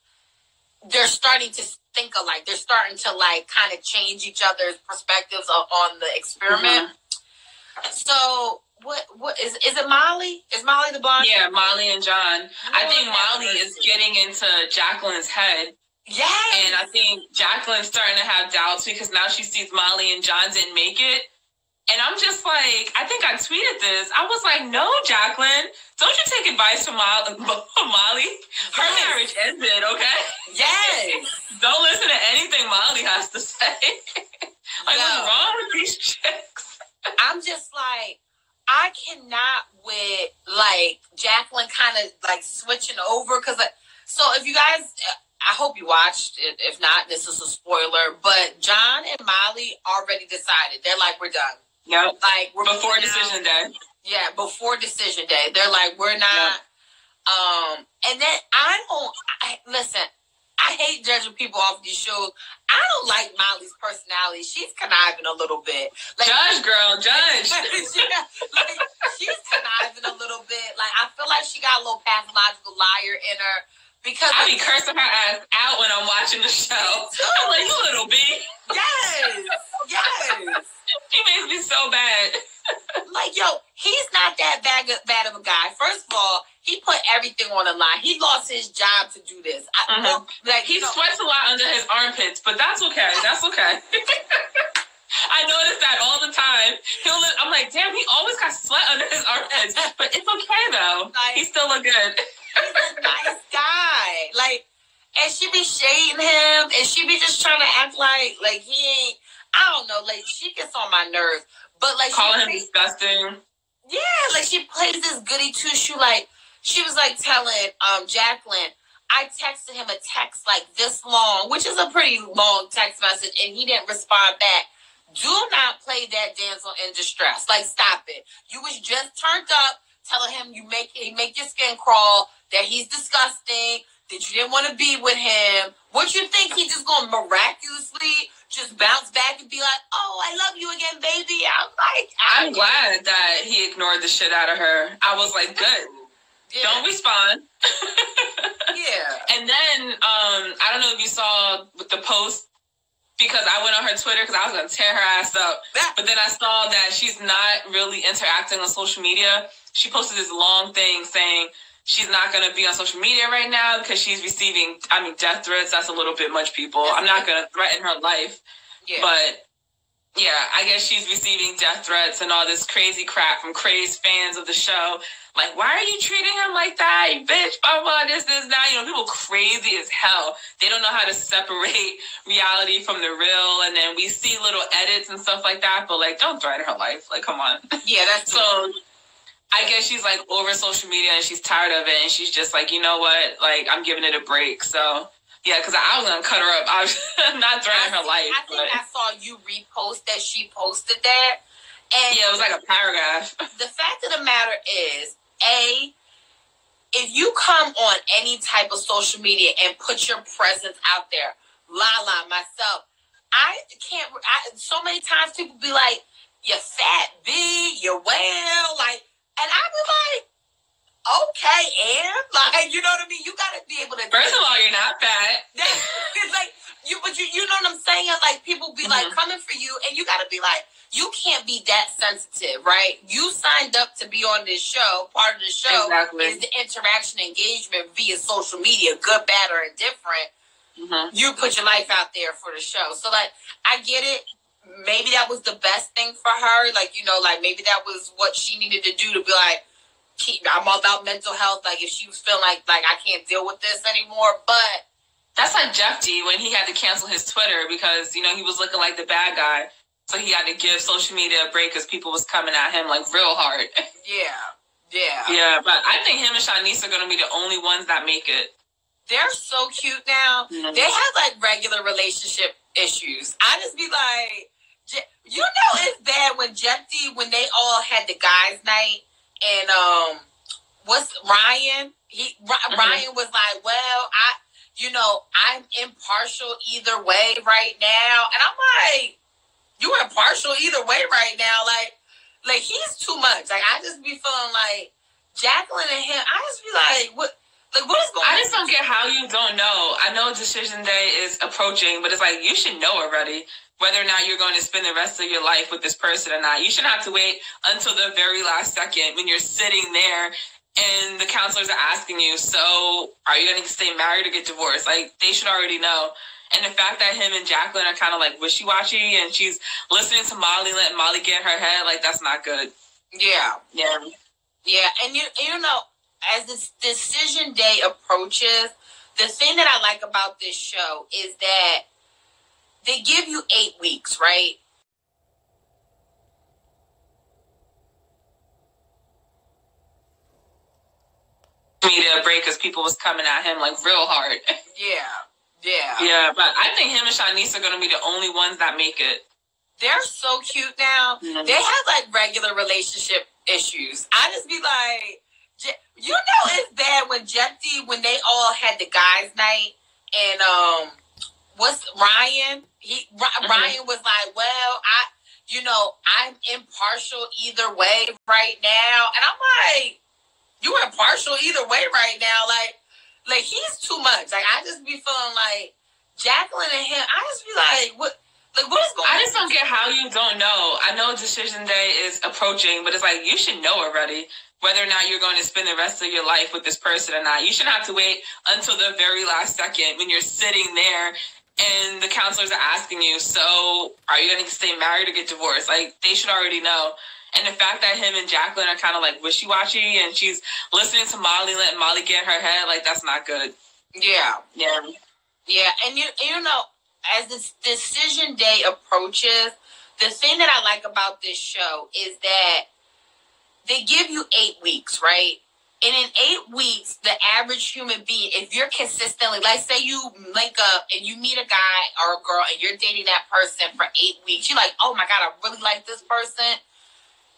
they're starting to think alike. They're starting to like kind of change each other's perspectives on the experiment. So what is it Molly? Is Molly the blonde? Yeah, Molly and John. I think Molly is getting into Jacqueline's head. Yes. And I think Jacqueline's starting to have doubts because now she sees Molly and John didn't make it. And I'm just like, I think I tweeted this. I was like, no, Jacqueline, don't you take advice from Molly? Her marriage ended, okay? Yes. Don't listen to anything Molly has to say. What's wrong with these chicks? I'm just like, I cannot with, like, Jacqueline kind of, like, switching over. Because, so if you guys, I hope you watched it. If not, this is a spoiler. But John and Molly already decided. They're like, we're done. Yep. Like, we're before decision day. Yeah, before decision day. They're like, we're not. Yep. And then listen, I hate judging people off these shows. I don't like Molly's personality. She's conniving a little bit. Like, judge, girl, judge. Yeah, like, she's conniving a little bit. Like, I feel like she got a little pathological liar in her. Because I be cursing her ass out when I'm watching the show. I'm like, you little B. Yes. Yes. She makes me so bad. Like, yo, he's not that bad of a guy. First of all, he put everything on the line. He lost his job to do this. He sweats a lot under his armpits, but that's okay. That's okay. I notice that all the time. I'm like, damn, he always got sweat under his armpits, but it's okay though. Like, he still look good. He's a nice guy. Like, and she be shading him, and she be just trying to act like he ain't. I don't know. Like, she gets on my nerves, but like calling him disgusting. Yeah, like she plays this goody two shoe. Like, she was like telling Jacqueline, I texted him a text like this long, which is a pretty long text message, and he didn't respond back. Do not play that damsel in distress. Like, stop it. You was just turned up telling him he make your skin crawl, that he's disgusting, that you didn't want to be with him. What you think he just gonna miraculously just bounce back and be like, oh, I love you again, baby? I'm glad that he ignored the shit out of her. I was like, good. Yeah. Don't respond. Yeah. And then, I don't know if you saw with the post, because I went on her Twitter because I was going to tear her ass up. But then I saw that she's not really interacting on social media. She posted this long thing saying she's not going to be on social media right now because she's receiving, death threats. That's a little bit much, people. I'm not going to threaten her life. Yeah. But, yeah, I guess she's receiving death threats and all this crazy crap from crazed fans of the show. Like, why are you treating him like that? You bitch, blah, blah, this, that. You know, people crazy as hell. They don't know how to separate reality from the real. And then we see little edits and stuff like that. But, like, don't threaten her life. Like, come on. Yeah, that's so. I guess she's, like, over social media and she's tired of it. And she's just like, you know what? Like, I'm giving it a break. So, yeah, because I was going to cut her up. I'm not threatening her life. I think I saw you repost that she posted that. And yeah, it was like a paragraph. The fact of the matter is, if you come on any type of social media and put your presence out there, Lala, myself, so many times people be like, you fat B, you well, like, and I be like, okay, and like, you know what I mean? You gotta be able to. First of all, you're not fat. It's like you know what I'm saying? Like, people be like coming for you, and you gotta be like, you can't be that sensitive, right? You signed up to be on this show. Part of the show is the interaction, engagement via social media, good, bad, or indifferent. Mm-hmm. You put your life out there for the show, so like, I get it. Maybe that was the best thing for her. Like, you know, like maybe that was what she needed to do to be like, I'm all about mental health. Like, if she was feeling like I can't deal with this anymore. But that's like Jeff D when he had to cancel his Twitter because, you know, he was looking like the bad guy. So he had to give social media a break because people was coming at him like real hard. Yeah. But I think him and Shanice are going to be the only ones that make it. They're so cute now. Mm-hmm. They have like regular relationship issues. I just be like, you know, it's bad when Jeff D, when they all had the guys' night, and what's Ryan? Ryan was like, well, I'm impartial either way right now, and I'm like, you impartial either way right now, like he's too much. Like, I just be feeling like Jacqueline and him. I just be like, what? Like, what is going on? I just don't get how you don't know. I know decision day is approaching, but it's like, you should know already whether or not you're going to spend the rest of your life with this person or not. You shouldn't have to wait until the very last second when you're sitting there and the counselors are asking you, so are you going to stay married or get divorced? Like, they should already know. And the fact that him and Jacqueline are kind of like wishy-washy and she's listening to Molly, letting Molly get in her head, like, that's not good. Yeah. Yeah. Yeah, and you know, as this decision day approaches, the thing that I like about this show is that they give you 8 weeks, right? Me to break because people was coming at him like real hard. Yeah. But I think him and Shanice are going to be the only ones that make it. They're so cute now. Mm-hmm. They have like regular relationship issues. I just be like, you know, it's bad when they all had the guys' night and what's Ryan? Ryan was like, well, I'm impartial either way right now, and I'm like, you impartial either way right now, like he's too much. Like, I just be feeling like Jacqueline and him. I just be like, what? Like, what is going on? I just don't get how you don't know. I know decision day is approaching, but it's like, you should know already whether or not you're going to spend the rest of your life with this person or not. You shouldn't have to wait until the very last second when you're sitting there and the counselors are asking you, so are you going to stay married or get divorced? Like, they should already know. And the fact that him and Jacqueline are kind of like wishy-washy and she's listening to Molly, letting Molly get in her head, like, that's not good. Yeah. And you know, as this decision day approaches, the thing that I like about this show is that they give you 8 weeks, right? And in 8 weeks, the average human being, if you're consistently, like, say you link up and you meet a guy or a girl and you're dating that person for 8 weeks, you're like, oh my God, I really like this person.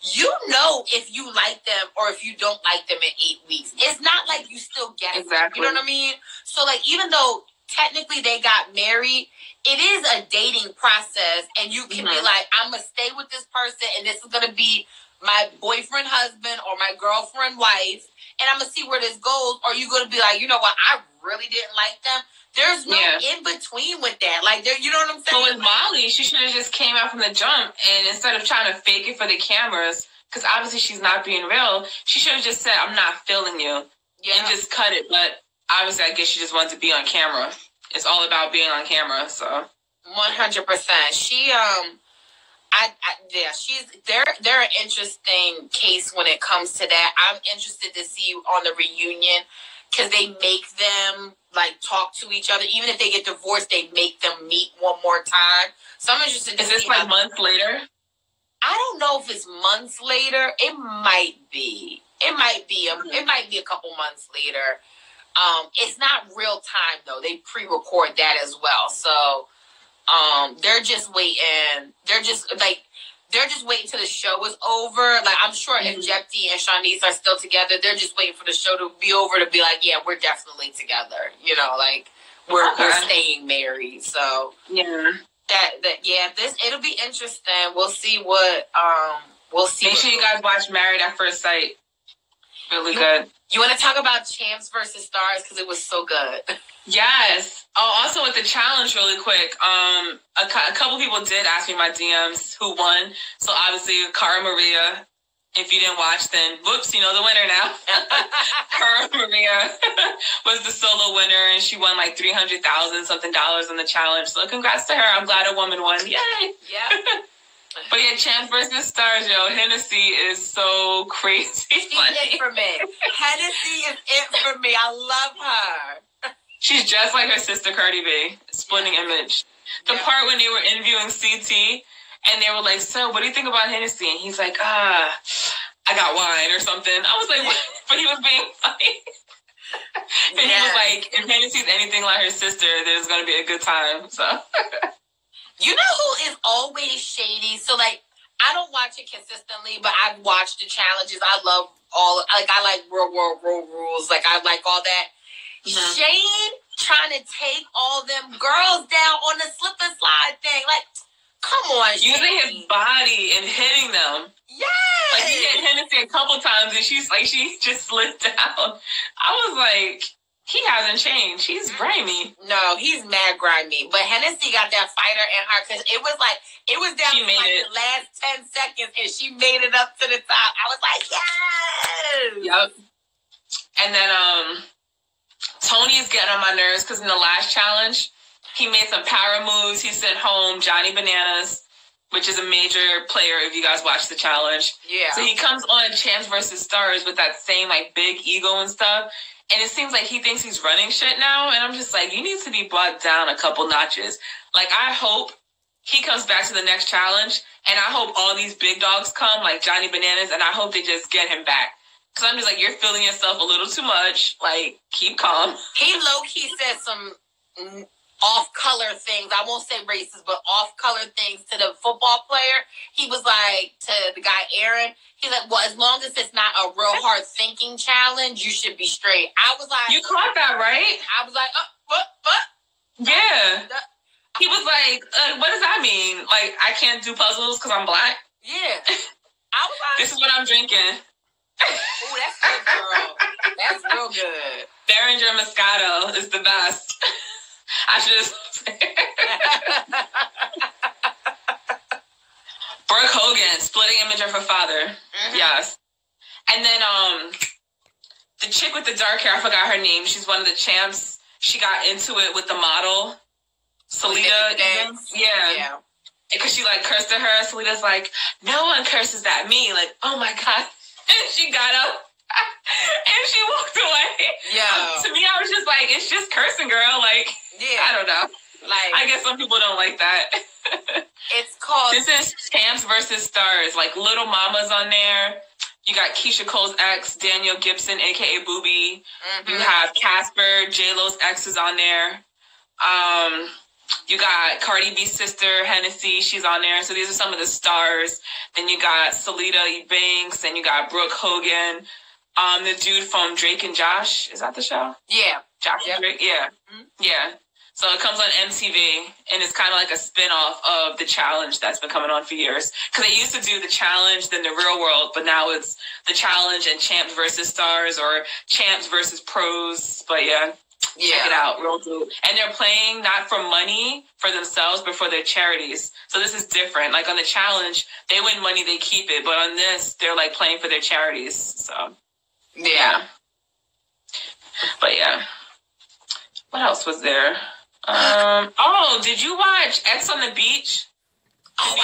You know if you like them or if you don't like them in 8 weeks. It's not like you still get it. Exactly. You know what I mean? So, like, even though technically they got married, it is a dating process, and you can be like, I'm going to stay with this person, and this is going to be my boyfriend, husband, or my girlfriend, wife, and I'm going to see where this goes. Or you going to be like, you know what, I really didn't like them. There's no in between with that. Like, there, you know what I'm saying? But with Molly, she should have just came out from the jump, and instead of trying to fake it for the cameras, because obviously she's not being real, she should have just said, I'm not feeling you, and just cut it. But obviously, I guess she just wanted to be on camera. It's all about being on camera, so. 100%. They're an interesting case when it comes to that. I'm interested to see on the reunion because they make them like talk to each other. Even if they get divorced, they make them meet one more time. So I'm interested to see. Is this like months later? I don't know if it's months later. It might be. It might be a couple months later. It's not real time though. They pre-record that as well. So they're just waiting. They're just waiting till the show is over. Like, I'm sure if Jepti and Shanice are still together, they're just waiting for the show to be over to be like, yeah, we're definitely together. You know, like we're staying married. So it'll be interesting. We'll see what we'll see. Make sure you guys watch Married at First Sight. Really good. You want to talk about Champs versus Stars because it was so good. Yes. Oh, also with the challenge, really quick. A couple people did ask me my DMs who won. So obviously, Cara Maria. If you didn't watch, then whoops, you know the winner now. Cara Maria was the solo winner, and she won like $300,000 something on the challenge. So congrats to her. I'm glad a woman won. Yay! Yeah. But yeah, Champs versus Stars, yo. Hennessy is so crazy. She's it for me. Hennessy is it for me. I love her. She's just like her sister Cardi B. Splitting image. The part when they were interviewing CT and they were like, so what do you think about Hennessy? And he's like, I got wine or something. I was like, what? But he was being funny. And he was like, if Hennessy's anything like her sister, there's going to be a good time. So... You know who is always shady? So, like, I don't watch it consistently, but I've watched the challenges. I love I like Real World Rules. Like, I like all that. Shane trying to take all them girls down on the slip and slide thing. Like, come on, Shane. Using his body and hitting them. Yes! Like, he hit Hennessy a couple times, and she just slid down. I was like, He hasn't changed. He's grimy. No, he's mad grimy. But Hennessy got that fighter in her because it was down to like the last 10 seconds and she made it up to the top. I was like, yes! Yep. And then Tony's getting on my nerves because in the last challenge, he made some power moves. He sent home Johnny Bananas, which is a major player if you guys watch the challenge. Yeah. So he comes on Champs versus Stars with that same like big ego and stuff. And it seems like he thinks he's running shit now. And I'm just like, you need to be brought down a couple notches. Like, I hope he comes back to the next challenge. And I hope all these big dogs come, like Johnny Bananas. And I hope they just get him back. Because I'm just like, you're feeling yourself a little too much. Like, keep calm. He low-key said some off-color things. I won't say racist, but off-color things to the football player. He was like, to the guy Aaron, he's like, well, as long as it's not a real hard thinking challenge, you should be straight. I was like... You caught that, right? I was like, what? Yeah. He was like, what does that mean? Like, I can't do puzzles because I'm black? Yeah. I was like... This is what I'm drinking. Oh, that's good, girl. That's real good. Derringer Moscato is the best. I should have... Brooke Hogan, splitting image of her father. Mm-hmm. Yes. And then the chick with the dark hair, I forgot her name. She's one of the champs. She got into it with the model, Salida. Yeah. Because she like cursed at her. Salida's like, no one curses at me. Like, oh my God. And she got up and she walked away. Yeah. To me, I was just like, it's just cursing, girl. Like, yeah. I don't know. Like, I guess some people don't like that. It's called... This is Champs versus Stars. Like, Little Mama's on there. You got Keisha Cole's ex, Daniel Gibson, a.k.a. Booby. Mm-hmm. You have Casper, J-Lo's ex is on there. You got Cardi B's sister, Hennessy. She's on there. So these are some of the stars. Then you got Salida Banks, and you got Brooke Hogan. The dude from Drake and Josh. Is that the show? Yeah. Josh and Drake? Yeah. Mm-hmm. Yeah. So it comes on MTV, and it's kind of like a spin-off of the challenge that's been coming on for years. Because they used to do the challenge, then the real world, but now it's the challenge and Champs versus Stars or Champs versus Pros. But yeah, check it out, real dope. And they're playing not for money for themselves, but for their charities. So this is different. Like on the challenge, they win money, they keep it. But on this, they're like playing for their charities. So yeah. But yeah. What else was there? Did you watch X on the Beach?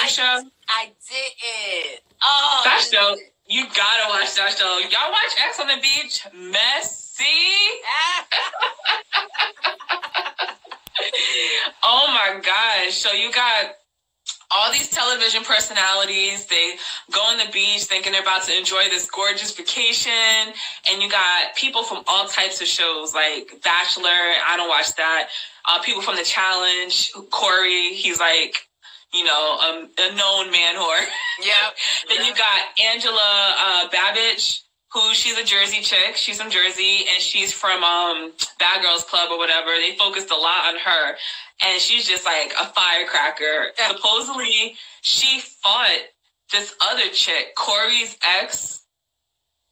Show? I didn't. Oh, that show. You gotta watch that show. Y'all watch X on the Beach? Messy. Oh my gosh. So you got all these television personalities. They go on the beach thinking they're about to enjoy this gorgeous vacation. And you got people from all types of shows like Bachelor. I don't watch that. People from The Challenge. Corey, he's like, you know, a known man whore. Yep. Then you got Angela Babbage, who she's a Jersey chick. She's from Jersey, and she's from Bad Girls Club or whatever. They focused a lot on her. And she's just like a firecracker. Yeah. Supposedly, she fought this other chick, Corey's ex.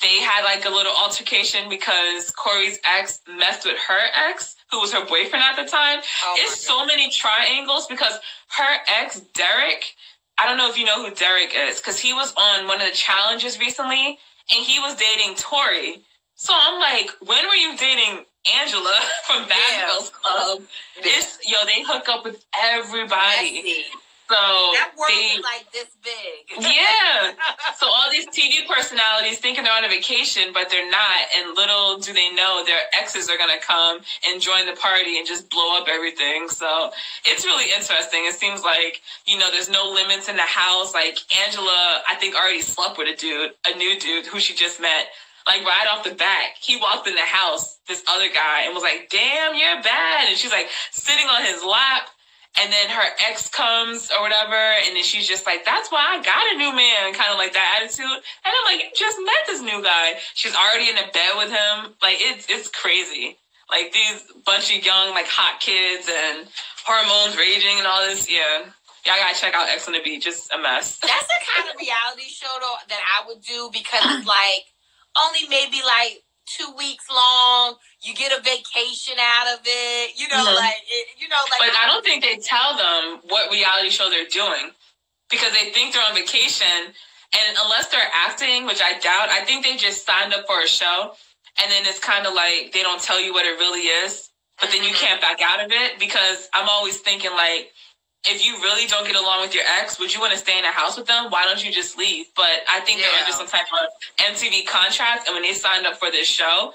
They had like a little altercation because Corey's ex messed with her ex, who was her boyfriend at the time. It's so many triangles because her ex, Derek, I don't know if you know who Derek is, because he was on one of the challenges recently, and he was dating Tori. So I'm like, when were you dating Angela from Bad Girls Club? They hook up with everybody. So that world is like this big. Yeah. So all these TV personalities thinking they're on a vacation, but they're not. And little do they know their exes are going to come and join the party and just blow up everything. So it's really interesting. It seems like, you know, there's no limits in the house. Like Angela, I think already slept with a new dude who she just met. Like right off the bat, he walked in the house, this other guy, and was like, damn, you're bad. And she's like sitting on his lap. And then her ex comes or whatever. And then she's just like, that's why I got a new man. Kind of like that attitude. And I'm like, you just met this new guy. She's already in a bed with him. Like, it's crazy. Like these bunch of young, like hot kids and hormones raging and all this. Yeah. Y'all gotta check out X on the Beach. It's a mess. That's the kind of reality show though that I would do because it's like only maybe like 2 weeks long. You get a vacation out of it. You know, But I don't think they tell them what reality show they're doing because they think they're on vacation. And unless they're acting, which I doubt, I think they just signed up for a show. And then it's kind of like they don't tell you what it really is. But then you can't back out of it because I'm always thinking, like, if you really don't get along with your ex, would you want to stay in a house with them? Why don't you just leave? But I think they're under some type of MTV contract. And when they signed up for this show,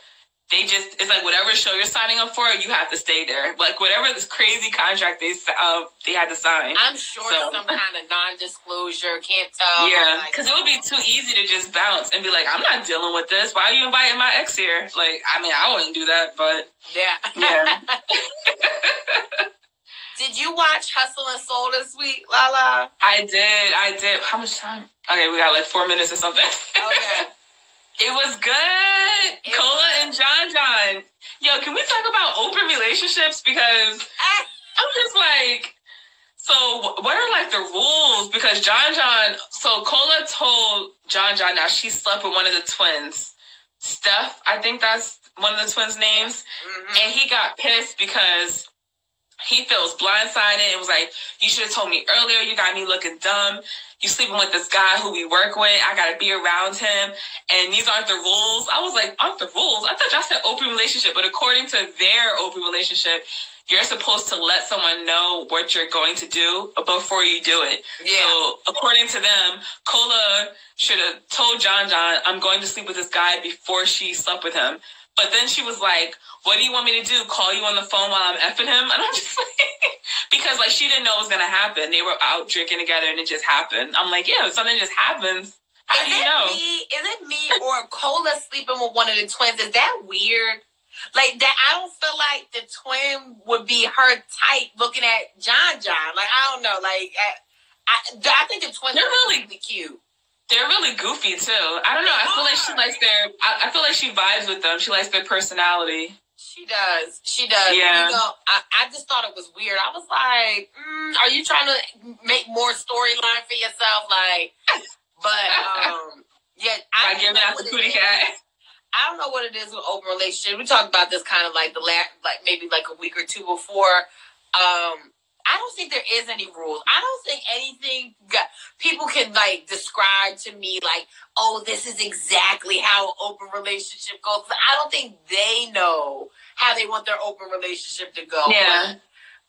it's like whatever show you're signing up for, you have to stay there. Like whatever this crazy contract they had to sign. I'm sure some kind of non-disclosure, can't tell. Yeah, because it would be too easy to just bounce and be like, I'm not dealing with this. Why are you inviting my ex here? Like, I mean, I wouldn't do that, but yeah. Did you watch Hustle and Soul this week, Lala? I did. How much time? Okay, we got like 4 minutes or something. Okay. It was good. Cola and John. Yo, can we talk about open relationships? Because I'm just like, so what are like the rules? Because so Cola told John now she slept with one of the twins. Steph, I think that's one of the twins' names. Mm-hmm. And he got pissed because he feels blindsided and was like, you should have told me earlier. You got me looking dumb. You sleeping with this guy who we work with. I got to be around him. And these aren't the rules. I was like, aren't the rules? I thought y'all said open relationship. But according to their open relationship, you're supposed to let someone know what you're going to do before you do it. Yeah. So according to them, Cola should have told John, I'm going to sleep with this guy before she slept with him. But then she was like, what do you want me to do? Call you on the phone while I'm effing him? And I'm just like, because like she didn't know it was going to happen. They were out drinking together and it just happened. I'm like, yeah, something just happens. How do you know? Is it me or Cola sleeping with one of the twins? Is that weird? Like that, I don't feel like the twin would be her type looking at John. Like, I don't know. Like, I think the twins are really cute. They're really goofy too. I don't know. I feel like she likes I feel like she vibes with them. She likes their personality. She does. Yeah. You know, I just thought it was weird. I was like, are you trying to make more storyline for yourself? Like, but yeah, I give out the booty cat. I don't know what it is with open relationship. We talked about this kind of like maybe like a week or two before. I don't think there is any rules. I don't think anything people can like describe to me like, oh, this is exactly how an open relationship goes. I don't think they know how they want their open relationship to go. Yeah.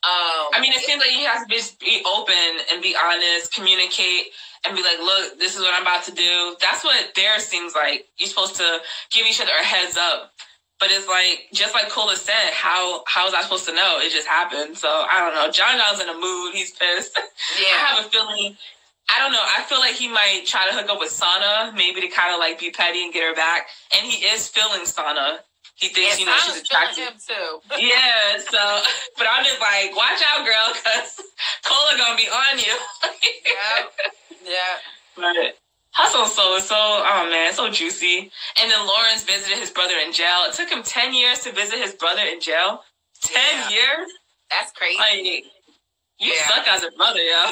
I mean, it seems like you have to just be open and be honest, communicate, and be like, look, this is what I'm about to do. That's what theirs seems like. You're supposed to give each other a heads up. But it's like, just like Cola said, how is I supposed to know? It just happened. So, I don't know. John's in a mood. He's pissed. Yeah. I have a feeling, I don't know. I feel like he might try to hook up with Sana, maybe to kind of like be petty and get her back. And he is feeling Sana. He thinks, she's attractive. Him too. Yeah, so, but I'm just like, watch out, girl, because Cola gonna be on you. Yeah. But Hustle Soul is so juicy. And then Lawrence visited his brother in jail. It took him 10 years to visit his brother in jail. 10 years? That's crazy. Like, you suck as a brother, yo.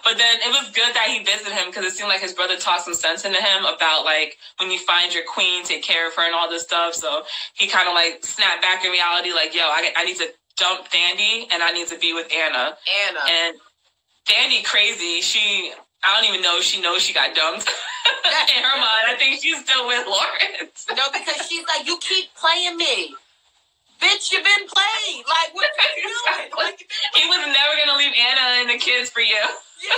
But then it was good that he visited him because it seemed like his brother talked some sense into him about like when you find your queen, take care of her and all this stuff. So he kind of like snapped back in reality, like, yo, I need to dump Dandy and I need to be with Anna. And Dandy crazy. I don't even know if she knows she got dumped. In her mind, I think she's still with Lawrence. No, because she's like, you keep playing me. Bitch, you've been played. Like, what you doing? Like, he was never going to leave Anna and the kids for you. Yeah.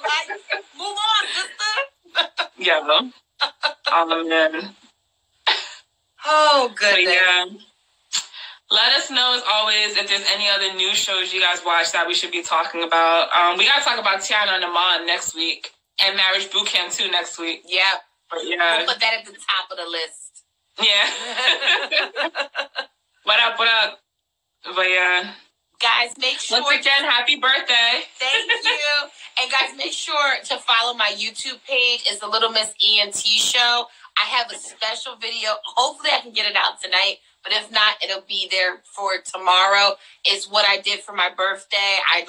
Like, move on, sister. Yeah, though. Oh, man. Oh, goodness. But yeah. Let us know, as always, if there's any other new shows you guys watch that we should be talking about. We got to talk about Tiana and Iman next week. And Marriage Bootcamp, too, next week. Yeah. But yeah. We'll put that at the top of the list. Yeah. What up? But yeah. Guys, make sure. Once again, happy birthday. Thank you. And guys, make sure to follow my YouTube page. It's the Little Miss ENT Show. I have a special video. Hopefully I can get it out tonight. But if not, it'll be there for tomorrow. It's what I did for my birthday. I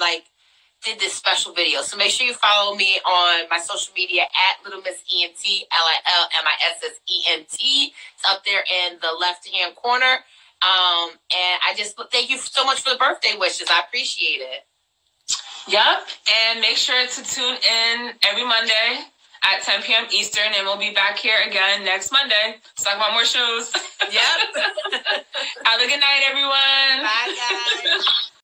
did this special video. So make sure you follow me on my social media at Little Miss ENT, LILMISSENT. It's up there in the left-hand corner. And I just thank you so much for the birthday wishes. I appreciate it. Yep. And make sure to tune in every Monday at 10 p.m. Eastern, and we'll be back here again next Monday to talk about more shows. Yep. Have a good night, everyone. Bye, guys.